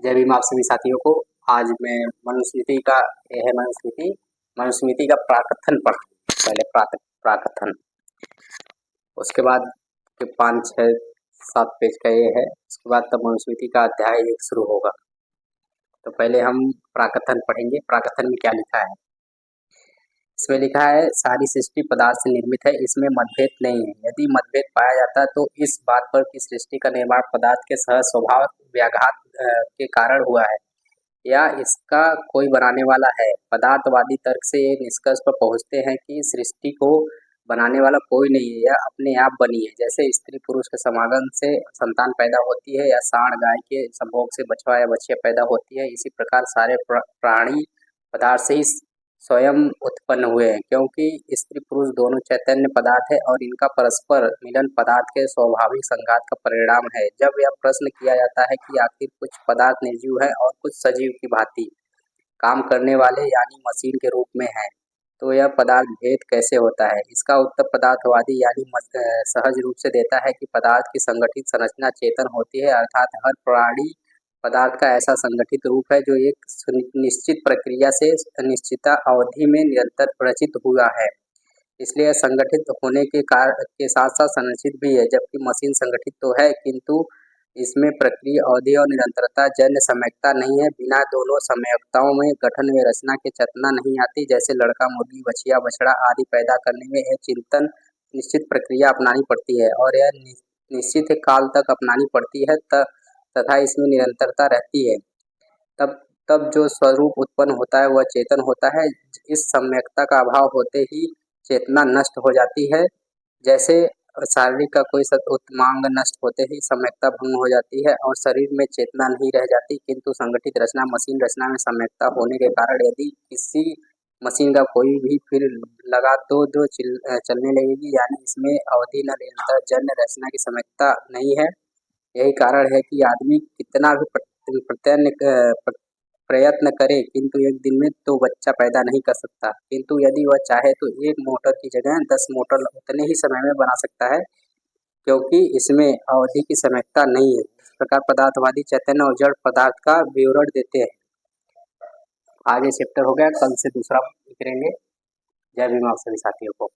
जय भीम आप सभी साथियों को। आज मैं मनुस्मृति का यह है मनुस्मृति का प्राकथन पढ़ पहले प्राकथन, उसके बाद के 5, 6, 7 पेज का ये है। उसके बाद तब मनुस्मृति का अध्याय 1 शुरू होगा। तो पहले हम प्राकथन पढ़ेंगे। प्राकथन में क्या लिखा है? इसमें लिखा है सारी सृष्टि पदार्थ से निर्मित है, इसमें मतभेद नहीं है। यदि मतभेद पाया जाता तो इस बात पर कि सृष्टि का निर्माण पदार्थ के सहज स्वभाव व्याघात के कारण हुआ है या इसका कोई बनाने वाला है। पदार्थवादी तर्क से ये निष्कर्ष पर पहुंचते हैं कि सृष्टि को बनाने वाला कोई नहीं है, यह अपने आप बनी है। जैसे स्त्री पुरुष के समागम से संतान पैदा होती है या सांड गाय के संभोग से बछवा या बछिया पैदा होती है, इसी प्रकार सारे प्राणी पदार्थ से ही स्वयं उत्पन्न हुए हैं, क्योंकि स्त्री पुरुष दोनों चैतन्य पदार्थ है और इनका परस्पर मिलन पदार्थ के स्वाभाविक संघात का परिणाम है। जब यह प्रश्न किया जाता है कि आखिर कुछ पदार्थ निर्जीव है और कुछ सजीव की भांति काम करने वाले यानी मशीन के रूप में है, तो यह पदार्थ भेद कैसे होता है? इसका उत्तर पदार्थवादी यानी सहज रूप से देता है कि पदार्थ की संगठित संरचना चेतन होती है, अर्थात हर प्राणी पदार्थ का ऐसा संगठित रूप है जो एक निश्चित प्रक्रिया से निश्चित अवधि में निरंतर रचित हुआ है। इसलिए संगठित होने के साथ साथ संरचित भी है। जबकि मशीन संगठित तो है, किंतु इसमें प्रक्रिया अवधि और निरंतरता जन्य सम्यकता नहीं है। बिना दोनों सम्यकताओं में गठन व रचना की चेतना नहीं आती। जैसे लड़का मुर्गी बछिया बछड़ा आदि पैदा करने में यह चिंतन निश्चित प्रक्रिया अपनानी पड़ती है और यह निश्चित काल तक अपनानी पड़ती है तथा इसमें निरंतरता रहती है। तब जो स्वरूप उत्पन्न होता है वह चेतन होता है। इस सम्यकता का अभाव होते ही चेतना नष्ट हो जाती है। जैसे शारीरिक का कोई उत्तमांग नष्ट होते ही सम्यकता भंग हो जाती है और शरीर में चेतना नहीं रह जाती, किंतु संगठित रचना मशीन रचना में सम्यकता होने के कारण यदि किसी मशीन का कोई भी फिर लगा तो जो चलने लगेगी, यानी इसमें अवधि न निरंतर जन्य रचना की सम्यकता नहीं है। यही कारण है कि आदमी कितना भी प्रयत्न करे, किंतु एक दिन में तो बच्चा पैदा नहीं कर सकता, किंतु यदि वह चाहे तो 1 मोटर की जगह 10 मोटर उतने ही समय में बना सकता है, क्योंकि इसमें अवधि की सम्यकता नहीं है। इस प्रकार पदार्थवादी चैतन्य और जड़ पदार्थ का विवरण देते हैं। आज ये चैप्टर हो गया, कल से दूसरा करेंगे। जय भीम आप सभी साथियों को।